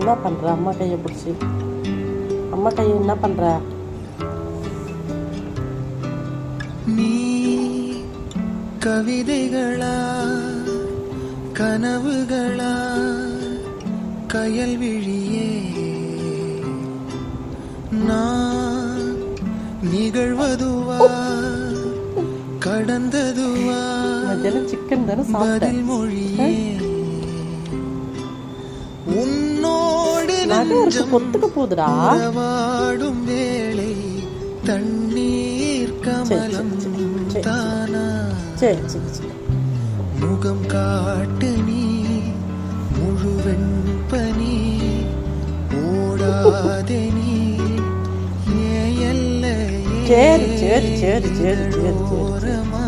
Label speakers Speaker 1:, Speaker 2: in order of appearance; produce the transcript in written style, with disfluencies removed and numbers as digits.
Speaker 1: என்ன பண்ணுற? அம்மா கையை பிடிச்சி அம்மா கையை என்ன பண்ணுற?
Speaker 2: நீ கவிதைகளா கனவுகளா கயல் விழியே நான் நிகழ்வதுவா கடந்ததுவா
Speaker 1: சிக்கன் தானே
Speaker 2: பதில் மொழியே உன்னோடு
Speaker 1: பொத்துக்க போதுடா.
Speaker 2: வாடும் வேளை தண்ணீர் கமலம் தானா முகம் காட்டு நீ முழுவெண் பனி ஓடாதே நீ ஏ எல்லையே ஓரமா